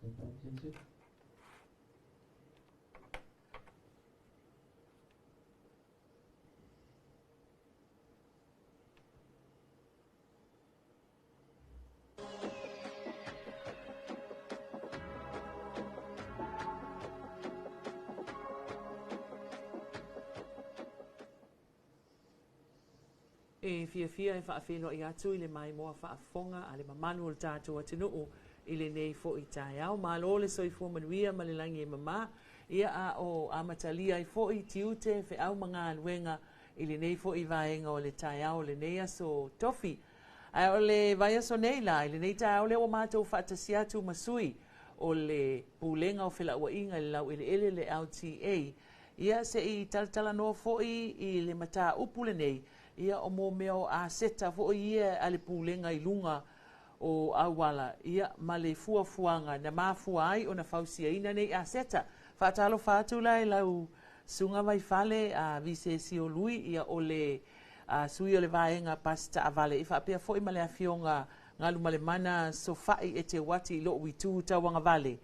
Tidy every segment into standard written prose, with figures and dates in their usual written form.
E fia e whaawhino i atu i le mai moa whaafonga a le mamanu o le tātou atinuu i le nei fo i tai au. Ma lo le soifua manuia ma le langi e mama ia a o amatalia i fo i tiute fe au mga aluenga i le nei fo i vaenga o le tai au le nei aso tofi. A o le vai aso nei la i le nei tai au le o mātou whaatasi atu masui o le pulenga o whila ua inga le lau ele le LTA. Ia se i talatala no fo i le mata upu le nei ia o mo meo a seta fo ia ale pulenga i lunga o awala ia ma le fuafuanga na mafua ai ona fausia ina nei a seta fatalo fatu lai lau sunga vai fale a visesi o lui ia o le sui o le vaenga pasta avale i fapia fo i male afionga ngalu male mana sofai e te wati lo witu tawanga vale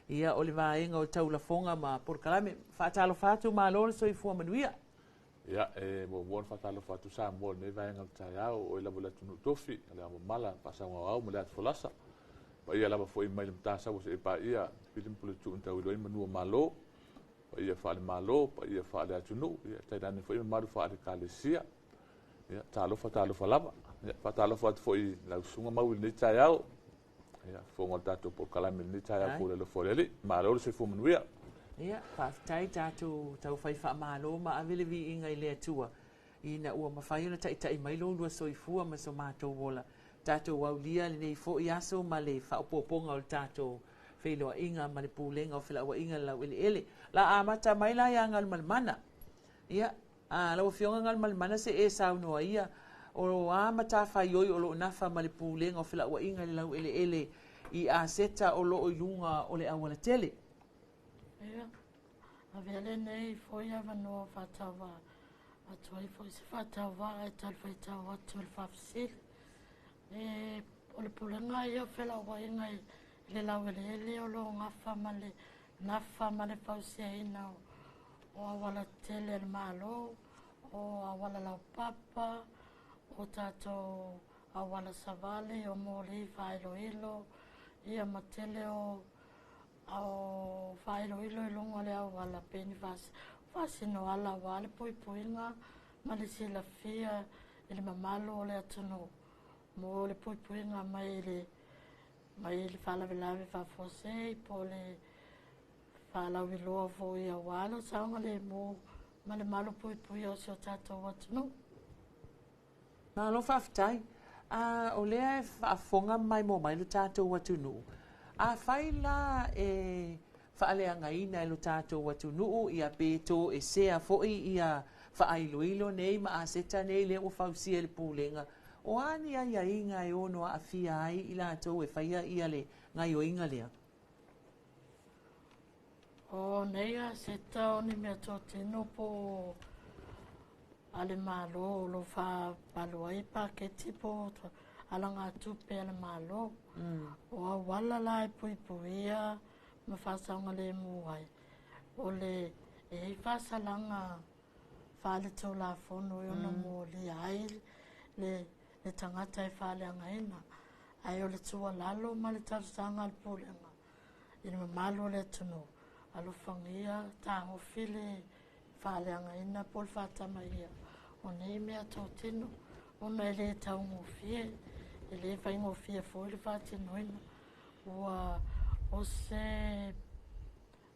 ia o le vaenga o taulafonga ma porkalame fatalo fatu ma lo so i fua manuia. Ia, mo buon fatalo fatu sa mo ne vai ngal taiao o ila bola tunu tofi ala mo mala pasa ngo au mo le folasa pa ia lava foi mai mta sa se pa ia pilim pulu tu nta wi manu malo pa ia fa le malo pa ia fa le tunu ia tai dan foi maru fa le kalesia ia talo fa lava ia fatalo fatu foi la sunga mau ni taiao ia fo mo tato por kala ni taiao por le foreli malo se fu manuia. Ia, whaafitai tātou tau whai whaamalo ma awele vi inga i lea tua. Ina ua mawhai ona tai mailo lua soifua ma so mātou wola. Tātou wau lia le nei fo i aso ma le whaopoponga o le tātou wheloa inga ma le pūlenga o whila ua inga lau ele. La amata mai la ia ngal malmana. Ia, lau fionga ngal malmana se e sau noa ia. O amata whai oi o lo nafa ma le pūlenga o whila ua inga lau ele i a seta o lo ilunga o le awala tele. Ia, a vele nei foi a vanoa whatawa. A tuai foi se whatawa e tal whaitawa tual whafsil. E o le pulenga ia whela wa ingai le lau ele o lo ngafa ma le pausia ina o awala tele le malo, o awala lau papa, o tato awala savale, o moli whaelo ilo, ia matele o au failo ilo longa le au ala peni fasi no ala wale puinga ma le sila fia ele mamalo le atuno mo le puinga mai le fala velave fa fose po le fala vilo fo ia walo saunga le mo ma le malo pui o so tato watuno na lo faftai o le afonga mai mo mai le tato watuno a faila e faaleanga ina e lo tātou watu nuu ia pētō e sea fo'i ia faailoilo nei ma a seta nei le o fausia le pūlenga. O ani ai inga e ono a fia ai i lātou e whaia ia le ngai o inga lea. O nei a seta o ni mea tō tino po ale malo lo fa paloa i paketi po alanga tupe ale malo. O awala lai puipuia ma whasaunga le muai. O le e whasalanga whale tau la whono i ona mo li ai le tangata e whale anga ina. Ai o le tua lalo ma le tarusanga al pulenga. Ina ma malo le tunu. Alo whangia tāho file whale anga ina pol whatama ia. O nei mea tau tino. Ona e le tau ngofie. E le whai ngofie fo le whatino ina. Ua o se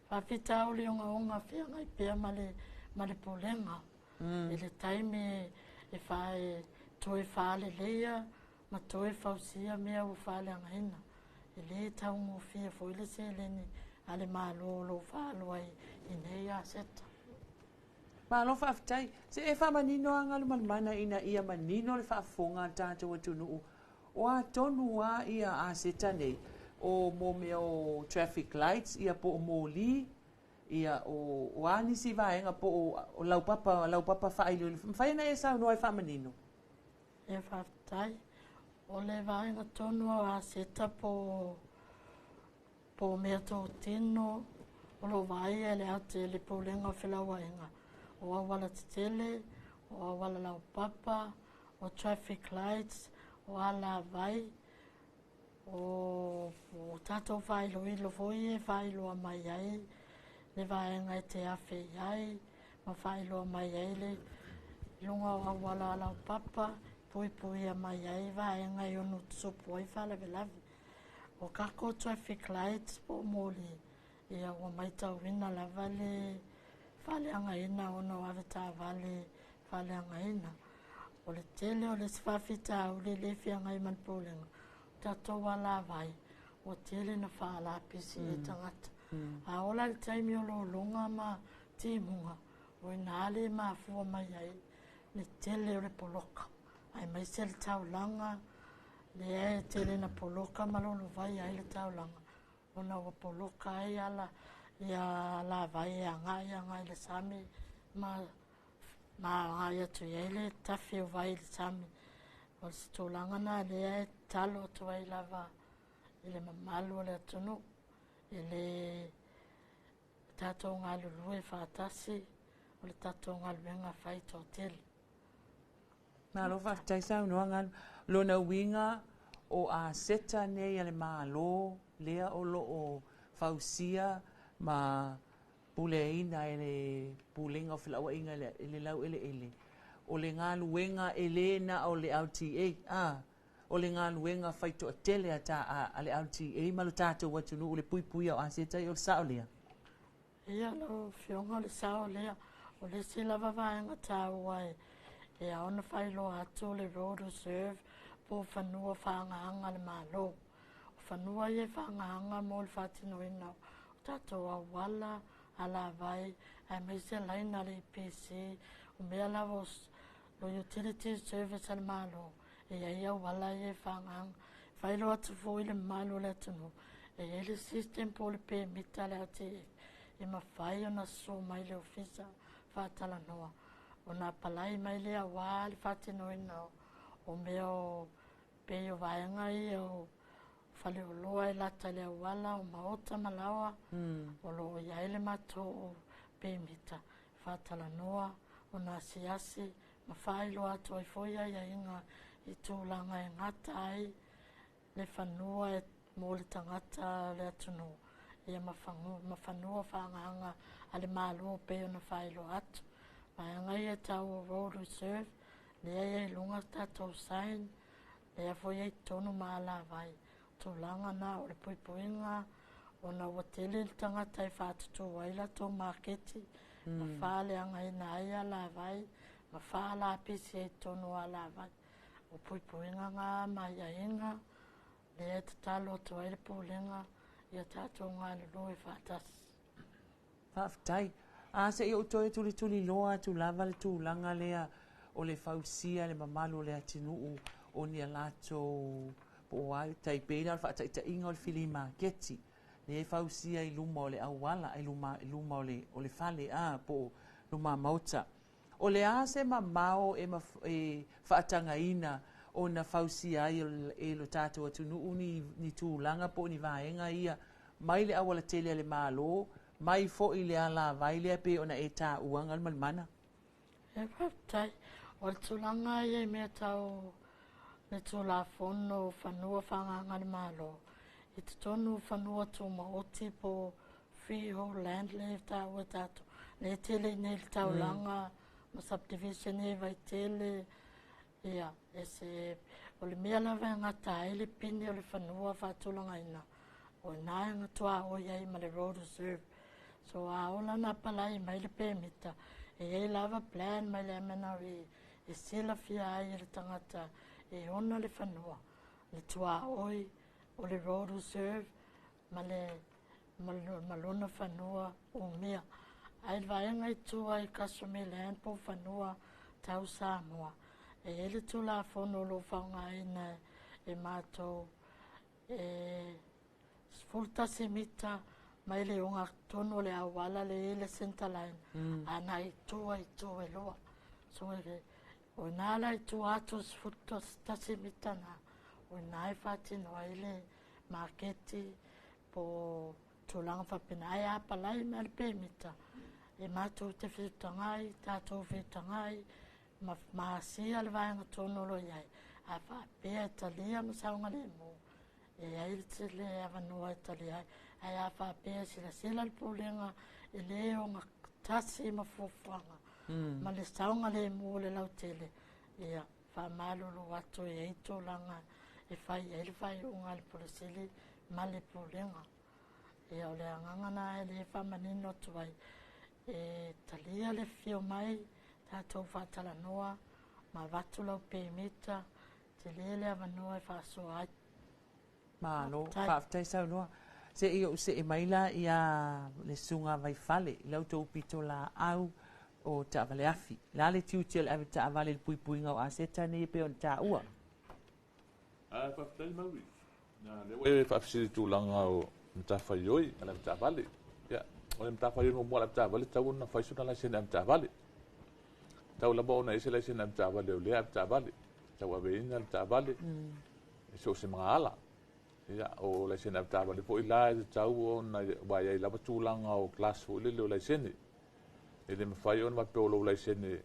whawhita o le onga whianga i pia ma le pulenga. E le taime e whae toe whale leia ma toe whausia mea o whale anga ina. E le tau ngofie fo le se leni ale malo lo whalo ai i nei a seta. Malo whawhitai, se e whamanino anga le manmana ina ia manino le whaafonga tātou atunu o a tonu a ia a seta nei. O mo me o traffic lights ia po o moli ia o anisi vaenga po o laupapa whailo. Mwhaina e sa unua e whamanino? E whawhitai, o le vaenga tonu a seta po po mea tō tino, o lo vai e le ate le pōlenga whilawa inga. O awala te tele, o awala lau papa, o traffic lights, o ala vai, o tatou whailo ilo foi e whailo a mai ai, le vaenga e te awhi ai, ma whailo a mai ai le, lunga o awala lau papa, pui pui a mai ai, vaenga i onu tusopu ai whalawe lawe. O kako traffic lights po mōli, ia o mai tau wina lava le whaleanga ina, ono aweta wale whaleanga ina. O le tele o le swafita o le lewhianga i manpōlenga. Tato wala vai, o tele na whala pisi e tangata. A ola le taimi o lo longa ma timunga, o inale ma fua mai ai, le tele o le poloka. Ai mai se le taulanga, le e tele na poloka malolo vai ai le taulanga. Ona o poloka ai ala, ia la vai e angai le sami, ma ngai atu i le tafi o vai le sami. O se tōlanga na le e talo atu ai lava, i le mamalu o le atunu, i le tatou ngā lulu e whātasi, o le tatou ngā luenga whai tō tele. Nā lo whakataisa unua ngā lona winga o a seta nei ale mālo, lea o lo o whausia ma puleina e le pulenga o whilaua inga ele lau ele. O le ngā luenga elena o le LTA, o le ngā luenga whaito a tele a le LTA, ma lo tātou watunu o le pui au a seta i o le sao lea. Ia lo whionga o le sao lea, o le sila wawaenga tāu ai, e aona whailo atu le road reserve po whanua whaangahanga le mālo. O whanua i e whaangahanga mo le whatino ina, o tātou a wala, ala vai, ai meise laina le IPC, o mea lawa lo utility service al mālo, e ia wala i e whaangahanga, whailo atu fo i le mālo le atunu, e le system po le pe mita le ati, e ma whai o na so mai le ofisa whatala noa. O nā palai mai lea wā le whatino ina o mea o peo vaenga i o whale o loa e lata lea wala o maota malawa o lo iai le mato o pēmita whatala noa o nā siasi ma whailo ato ai foia ia inga i tūlanga e ngata ai le whanua e mō le tangata le atunu ia ma whanua whaanganga a le mālo peo na whailo atu. Mai angai e tau road reserve, lea e lunga tatou sign, lea foi e tonu maala vai. Tūlanga na o le puipuinga, o na watele le tangata e whātutu waila tō marketi, ma whāle angai na aia la vai, ma whāla apisi e tonu a la vai. O puipuinga ngā mai a inga, lea te talo tu aile pōlenga, ia tatou ngā lulu e whātasi. Whāwhitai. A se i o toi tuli loa tu lava le tūlanga lea o le whausia le mamalu le atinuu o ni alato po ai taipena al whaata inga o le fili maketi. Le whausia i luma o le awala, i luma o le whale po luma mauta. O le a se mamao e whaatanga ina o na whausia i lo tātou atinuu ni tūlanga po ni vaenga ia mai le awala tele le malo, mai fo i le ala vai le pe ona e tā uanga malmana. E whaptai, o le tūlanga i e mea tau le tūla whono whanua whanganga le malo. I te tonu whanua tō maoti po freehold land le tāua tātou. Le tele nei le taulanga, ma subdivision e vai tele, ia, e se, o le mea lawa ngata e le pini o le whanua whatulanga ina. O nā ngatua o iai ma le road reserve. So a ola na palai mai le pēmita, e lava plan mai le MNRE, e sila fia ai le tangata, e ona le whanua, le tua oi, o le road reserve, ma le malona whanua o mea. Ai vaenga i tua i Kasome Land po whanua tau Samoa. E le tula whono lo whaunga ina e mātou, e fultasi mita, mai le unga tono le awala le center line. Ana i tua e loa. So o nala i tua atos futos tasi mitana. O nai whati noa i le marketi po tūlanga whapena ai apalai me le pēmita. E mātou te whiutangai, tātou whiutangai, maasia le vaenga tōnoro iai. A whapea talia ma saunga le mō. E ai te le awanua e talia ai. Ai a whapea sila le pōlenga e leo ngā tasi ma fōwhanga. Ma le saunga le mō le lau tele. Ia whamalolo atu e ei tōlanga e whai e le whai unga le polisili ma le pōlenga. Ia o le angangana e le whamanino tuai. E talia le whio mai, tātou whātala noa, ma watu lau pēmita, te lele awanua e whāsoa ai. Mālo, whāwhtai sau noa. Se i o se e maila i a le sunga vai whale, i lau tau pito la au o ta avale afi. La le tiutia le awe ta avale le pui pui ngau a se tane e pe on ta ua. Whāwhtai maui. Le we whāwhisiri tūlanga o mta whaioi, ala mta avale. O le mta whaioi mo la mta avale, tau na whaisuna la sena mta avale. Tau la bona ese la sena mta avale o lea mta avale. Tau awe ina mta avale. E so se mga ala. Ia o la sena mta avale. Po i la e tau o na wai ai lava tūlanga o klas fo lele o la sene. E le mwhai o na mapeolo o la sene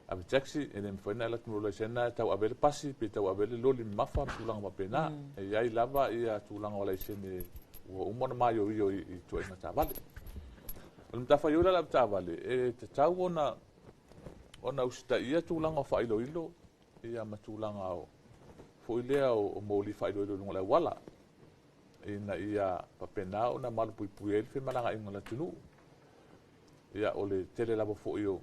ave taxi, e le mwhai na latunu o la sena tau awe le pasi, pe tau awe le loli mafa tūlanga mapena. E ai lava ia tūlanga o la sene ua umona mai o i tua ina ta vale. O le mta whai ura la mta vale, e te tau ona usita ia tūlanga o whailo ilo, ia ma tūlanga o whoilea o mōli whailo ilo lunga lai wala. Ina ia papena o na malu pui pui ele whemalanga inga la tunu. Ia o le tele labo whoi o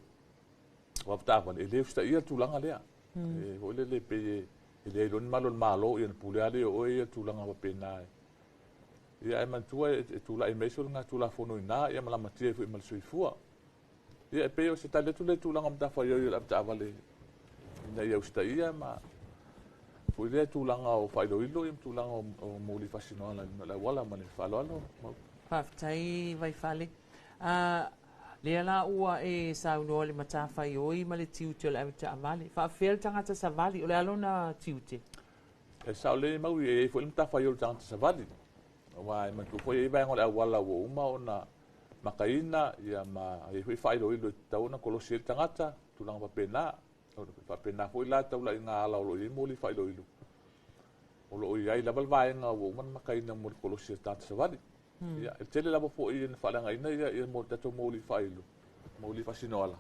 wapta vale, e le usita ia tūlanga lea. E hoile le peye, e le iloni malo le malo, ia na pulea le o ia tūlanga papena e. Ia e mantua e tula e meso nga tula fono ina ia mala matia fu mal suifua. Ia e peo se tale tule tula ngam ta fa yo la ta vale. Ina ia usta ia ma fu ile tula nga o fa ilo ilo im tula nga o moli fasino la wala mane falo alo. Whaftai vai fale. Le la ua e sauno le mata fa yo I male tiute le ta vale. Fa fel tangata sa vale o le alona tiute. E saule mau e fu im ta fa yo tangata sa vale. Wa e mantu foi e vai ngol wala wo uma ona makaina ia ma e foi failo ilo tauna kolosi tangata tulang papena o papena foi la taula inga ala lo i moli failo ilo o lo ia ila vai nga wo man makaina mo kolosi tangata savali ia e tele la foi in fala nga ina ia mo tato moli failo moli fasinola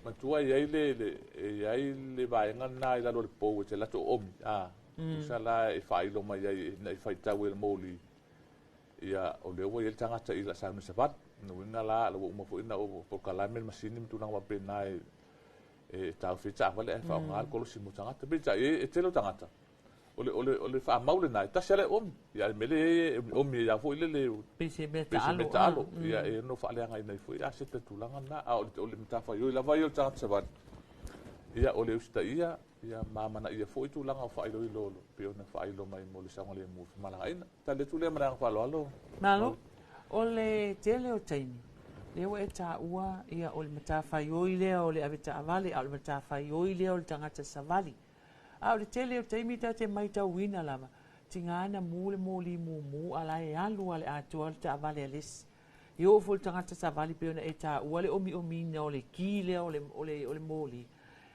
mantu ia ile vai nga na ila lo po te la to om sala e failo mai ia na faita wel moli ia o le o ele tangata ila sa no sabat no inga la lo mo fo ina o por kalame masini mtuna wa pena e ta fita vale fa ngal ko si mo tangata be ja e telo tangata ole fa maule na ta sele ia mele ia fo ile le pese betalo ia e no fa le nga ina fo ia se tulanga na ole mta fa yo la va yo tangata sabat ia ole usta ia mama na ia foi tu langa fa ilo ilo pe ona fa ilo mai mo le sanga le mo mala ina ta le tu le mara fa lo malo ole tele o taimi le o eta ua ia ole mata fa yo ile ole aveta avali ole mata fa yo ile ole tangata savali a ole tele o taimi ta te mai ta wina lava tingana mule moli mu ala e alu ale atu ole ta avali alis yo fol tangata savali pe ona eta ua le omi na ole ki le ole moli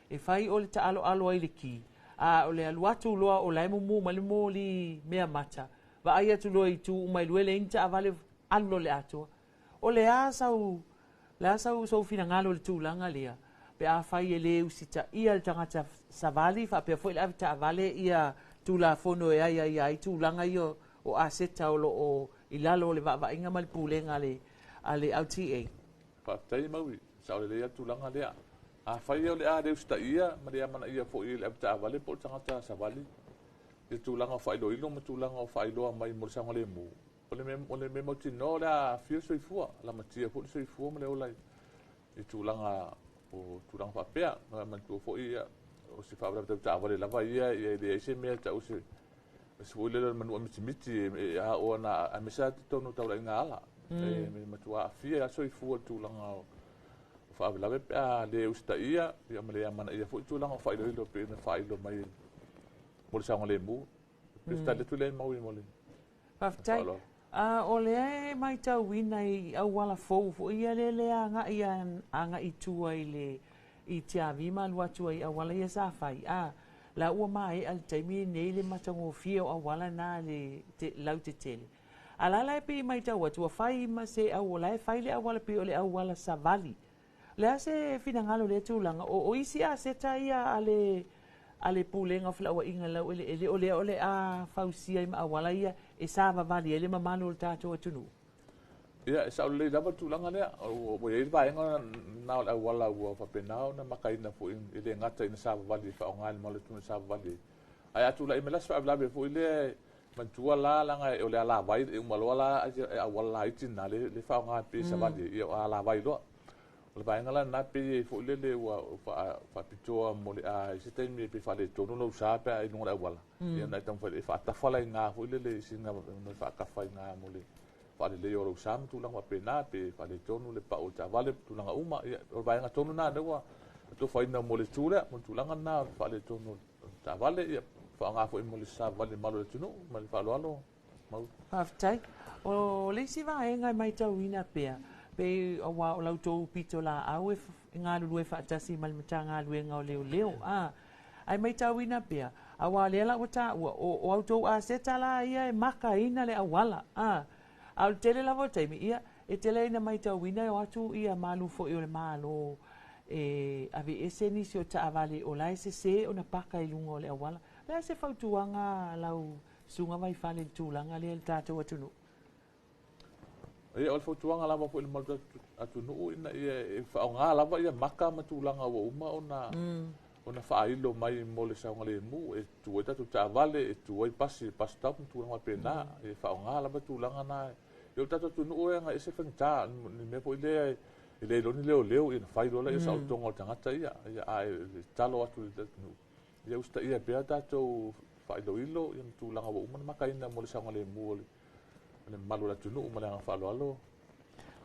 e fai o le taalo alo ai le ki a o le alu atu loa o lai mumu ma le moli mea mata va ai atu loa I tu mai luele inta avale alo le atu o le asau so fina ngalo le tūlanga lea pe a fai e le usita ia le tangata savali fa pe foi le avita avale ia tula fono e ai tūlanga ia o aseta o lo o ilalo le va inga mal pulenga ale LTA pa tai maui sa le ia tūlanga lea a fai o le a reusta ia ma le amana ia fo i le avita avale po tangata savali e tūlanga fai lo ilo ma tūlanga o fai loa mai mo sanga le mu o le me tino la fio soifua la matia fo soifua ma le olai e tūlanga o tūlanga fa pea ma tu fo ia o se fa avita avale la vai ia le ese me ta o se fo le manu miti e a ona a mesa tonu taula inga ala e me tu a fia soifua tūlanga o fa la ve a le usta ia ma le amana ia fo tūlanga fa ilo pe na fa ilo mai mo sanga le mu pe sta le tu le mau mo le Whaftai, O le mai tau wina I au wala fou fo ia le anga I tua I te avima lua tua I au wala ia sa fai. La ua mai al taimi nei le matango fia o au wala na le lau te tele. Ala la pe mai tau atua fai ma se au la fai le au wala pe o le au wala sa vali. Le se fina ngalo le tūlanga o isi a se taia ale pulenga fla wa inga lau ele a fausia I ma awala ia e sa vali ele mamalo le tato atunu. Ia sa le dava tūlanga lea o e vai nga na au wala ua fa penao na makaina fu ile ngata ina sa vali fa ngal mo le tunu sa vali. Ai atu la imelas fa blabe fu ile mantua la langa o le ala vai e umalo la a wala itina le fa ngal pe sa vali ia ala vai lo. Le vai ngala na pe fu le wa fa pitoa mo le a se tem me pe fa le tonu lo sa pe ai no wala. Ia na tam fa ta fa la nga fu le singa no fa ka fa nga mo le fa le oro sam tu langa pe na pe fa le tonu le pa o ta vale tu langa uma ia o vai nga tonu na wa to fa ina mo le tule mo tu langa na fa le tonu ta vale ia fa nga fu mo le sa vale malo le tunu ma le fa lo alo mau Aftai o le si va nga mai tau ina pe pe o wa o lau tō pito la au e ngā lulu e whaatasi malimata ngā luenga o leo ai mai tau ina pia a wa lela o ta o au tō a seta la ia e maka ina le awala au tele la vo taimi ia e tele ina mai tau ina o atu ia malu fo i o le malo ave ese nisi o ta avale o la ese se o na paka I lunga o le awala le se fautuanga lau sunga mai fale tūlanga le tātou atunu. Ia o fotuanga lava po le malta atu no ina ia fa nga lava ia maka matulanga wa uma ona fa ilo mai mo le saunga le mu e tu eta tu tavale e tu ai pasi tap tu nga pena e fa nga lava tulanga na yo tatu tu no nga ese fenta ni me po ile lo ni leo ina fa ilo la ia sa tonga tangata ia ai talo atu no ia usta ia pe tatu fa ilo ia tulanga wa uma maka ina mo le saunga le mu le malu la tunu ma le fa lo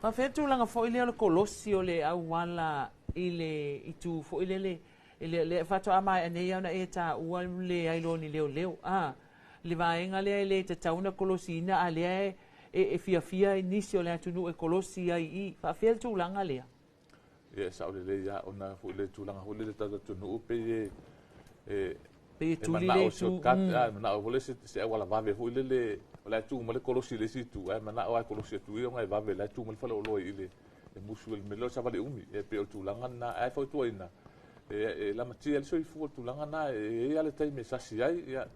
fa fetu langa fo ile le kolosi o le au wala ile itu fo ile le fa to ama ane ya na eta ua le ai lo ni leo le vaenga le te tauna kolosi na ale e fia inisio le tunu e kolosi ai I fa fetu langa le sa le ya ona fo le tu langa fo le ta tunu pe pe tu le tu na o le se wala va ve fo le la tu mo le kolosi le situ mana o kolosi tu yo ngai va ve la tu mo fa lo ile e musu le melo sa vale umi e pe tu langa na ai fo tu ina e la matia le soi fu tu langa na e ale tai me sa si ai ya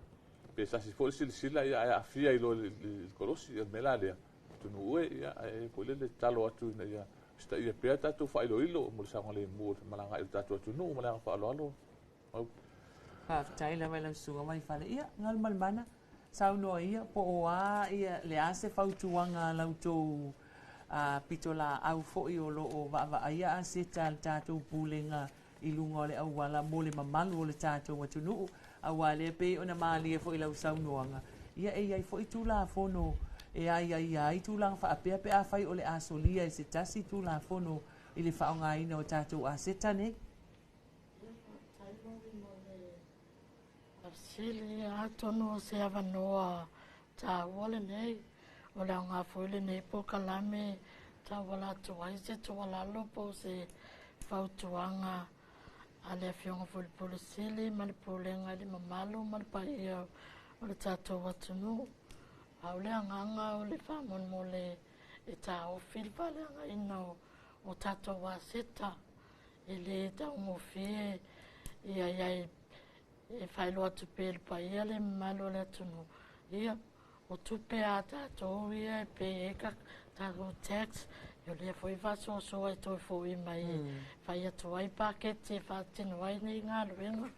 pe sa si fo sila ya afia ilo le kolosi e mela le tu no e ya e po le talo atu ina ya sta ia pe ta tu fa ilo mo sa ngale mo malanga il tatu tu no malanga fa lo ha tai la vela su mai fa le ia ngal mal mana sau no ia po oa ia le ase fautuanga lautou pitola au fo I o lo o va ia ase tal tatou pulenga I lunga le au wala mo le mamalu o le tatou atunu au ale pe ona mali fo I lau sau noanga ia ai fo I tula fono e ai tula fa apea pe a fai o le asolia e se tasi tula fono I le faonga ina o tatou ase tane Sili atono se avanoa ta wale nei o le nga fuile nei po kalame ta wala tuai se tu wala lopo se fautuanga ale fionga ful polisili mal polenga le mamalu mal paia o le tato watunu au le nganga o le famon mole e ta o fil vale nga ino o tato waseta ele ta mo fie ia e fai loa tupe le pa ia le malo le tunu ia o tupe a tatou ia e pe eka tatou tax yo le foi vaso so e toi foi mai fai atu ai pakete fa tino ai nei ngā luenga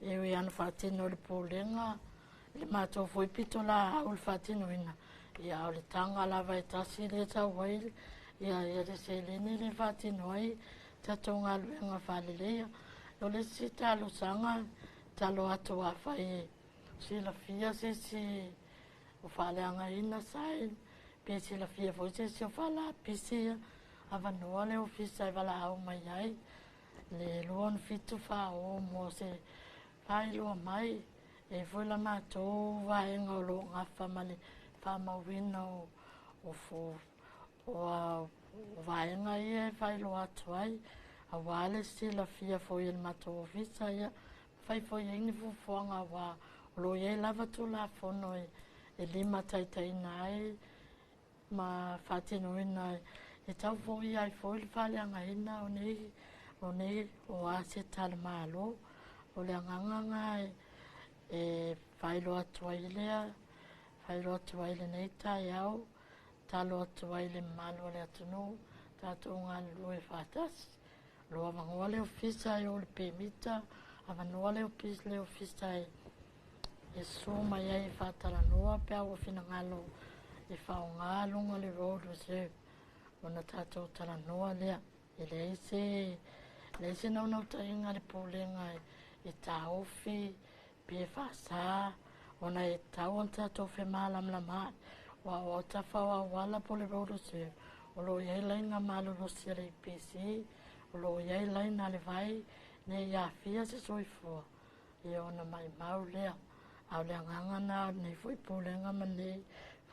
e ui anu fa tino le polenga le matou foi pito la au le fa tino ina ia au le tanga lava e tasi le tau ai ia le se lene le fa tino ai tatou ngā luenga fa lelea yo le si talo sanga talo atu a fai sila fia si o faleanga ina sai pe sila fia foi si o fala pisia avanoa le ofisa e wala au mai ai le luon fitu fa o mo se fai lua mai e foi la matou vaenga o lo ngafa male fa mawina o vaenga ia whailo atu ai, a wale sila fia fo i mato visa ia, whai fo i ingi fufuanga wa lo ia lava tu la fono e lima taitai nai, ma whatino ina e tau fo i ai fo i whale anga ina o nei o ase tala malo, o le anganganga e whailo atu ai lea, whailo atu ai le nei tai au, talo atu ai le malo le atunu, tatou ngā lue whatas. Loa mangoa le ofisa e o le pemita, a manoa le ofisa e soma iai whatara noa pia o fina ngalo e whao ngā lunga le road reserve. Ona tatou tara noa lea, e le ise nau tainga le pōlenga e tā ofi, pe whasa, ona e tau an tatou whi mālamlama, wa o tawhawa wala po le road reserve, o lo iai lainga malolosia le IPC, o lo iai laina le vai, ne ia fia se soifua, e ona mai mau lea, au le angangana, ne fui pōlenga ma nei,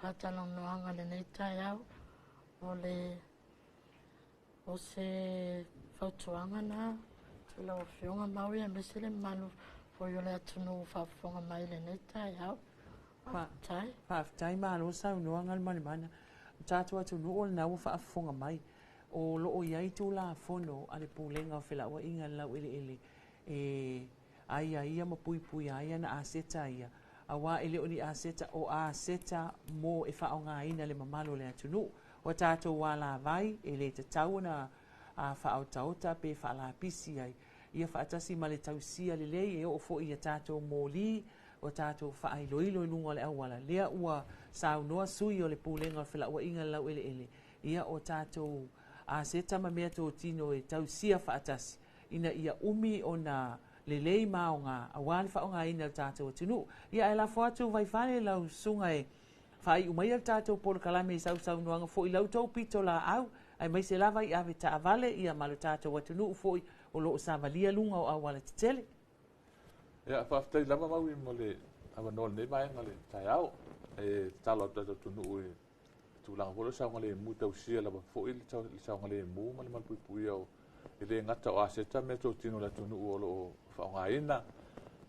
whatalang noanga le nei tai au, o se whautuanga na, tula o whionga mau ia mesele manu, fo yo le atunu whawhonga mai le nei tai au, Whaafitai malo sau noa ngal mana tātou atu noo le nau whaafonga mai o loo iai tū la fono ale pūlenga o whela ua inga lau ele e aia ia ma pui aia na aseta ia a wā ele o ni aseta o aseta mō e whaonga ina le mamalo le atu noo o tātou wā la vai e le te tau na a whaotauta pe whaala pisi ai ia whaatasi ma le tausia le lei e o fo ia tātou mō li o tātou whaailoilo i lunga le awala. Lea ua sau noa sui o le pūlenga o whila ua inga lau ele. Ia o tātou a seta ma mea tō tino e tau sia whaatasi. Ina ia umi o na lelei maonga a wāni whaonga ina o tātou atunu. Ia e la whātou vai whane lau sunga e whai umai al tātou polo kalame i sau noanga fo i lau tau pito la au. Ai mai se lava i ave ta avale ia malo tātou atunu fo i o loo sa valia lunga o awala titele. Ia whaafitai lama mau i mo le awanoa nei maenga le tai au e talo atu tunu i tūlanga polo saunga le mu tausia lama fo i le saunga le mu ma le malpui au i le ngata o aseta me tō tino la tunu o lo whaonga ina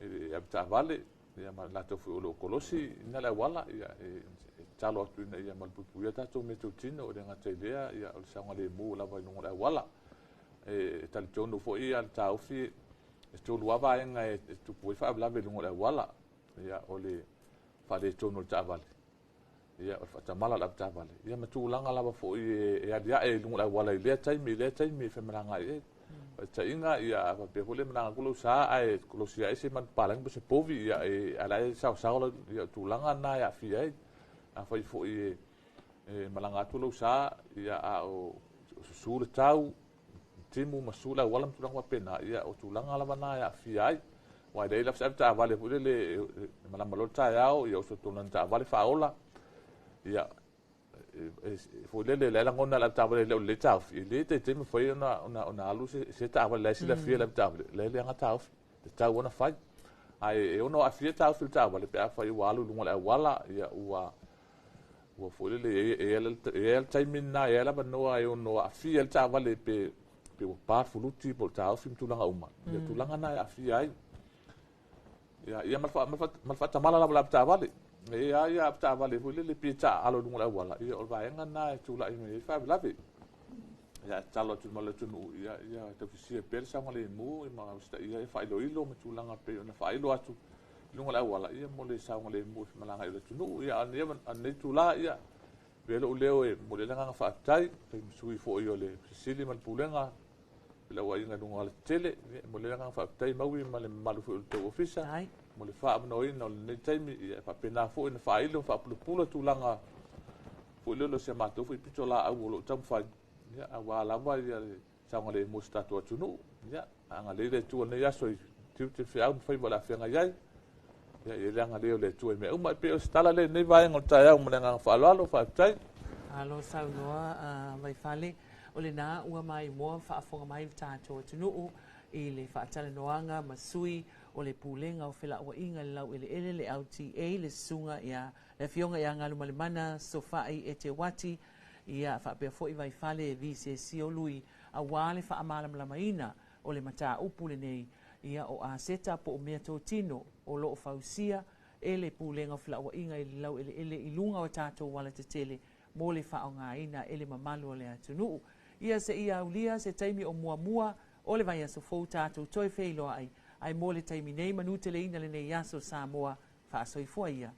i abita avale ia ma lato fu o lo kolosi ina le wala ia talo atu ina ia malpui tatou me tō tino o le ngata i lea ia o le saunga le mu lava i nunga le wala e tali tono fo i al taufi e tolu ava enga e tupu e whaablawe lungo le wala ia o le whale tono le taavale ia o whatamala la taavale ia ma tūlanga lava fo i e adia e lungo le wala i lea taimi whemaranga i e tainga ia a papeho le mananga kulo saa ai kulo sia e se man palang se povi ia e ala e sao ia tūlanga na ia fia e a whai fo i e malanga tulo saa ia a o susule tau timu masula wala mtulanga pena ia o tulanga lava na ia fiai wa dei la fta vale pu le malama lo ta yao ia o so tulanga vale faola ia fo le la ngona la ta vale le ta le te timu foi ona alu se ta vale la sila fia la ta le nga ta ta wona fai ai ono a fia ta filta vale pe fa i walu lunga wala ia ua fo le e taimina ia la banoa e ono a fia ta vale pe o pa fuluti po tau fim tulanga uma ia tulanga na ia fia ai ia malfa tamala la ta vale ia ta vale fu le pita alo dunga wala ia o vaenga na tula i me fa lave ia talo tu malo tu ia te fisia persa ngale mu ma sta ia fa ilo me tulanga pe na fa ilo atu lunga wala ia mo le sa ngale mu malanga ilo tu ia ane tula ia velo leo e mo le nga fa tai pe sui fo io le sili mal pulenga la wa inga dunga tele mo le nga fa tai maui ma le malu fu te ofisa mo le fa no ina le taimi fa pena fo ina fa ilo fa pula tulanga fo le se mato fu pitola au lo tam fa ya wa la va ya sa ngale mo sta to tunu ya anga le tu ne ya so tu te fa au fa la fa nga ya ya nga le tu me o ma pe sta la le ne va ngota ya mo nga fa lo fa tai alo sa noa vai fale o le nā ua mai moa whaafonga mai tātou atunuu i le whaatale noanga masui o le pulenga o whelaʻuaʻiga le lau ele le LTA le sunga ia le fionga ia ngalu malemana sofai e te wati ia whaapea fo'i vai fale e vise si o lui a wale whaamalamlamaina o le mata upu le nei ia o a seta po o mea tō tino o loo fausia e le pulenga o whelaʻuaʻiga i le lau ele i lunga o tātou wala te tele mo le whaongaina e le mamalu o le atunuu. Ia se ia aulia se taimi o mua o le vai aso fou tātou toi wheiloa ai mo le taimi nei manu te leina le nei aso Samoa whaasoifua ia.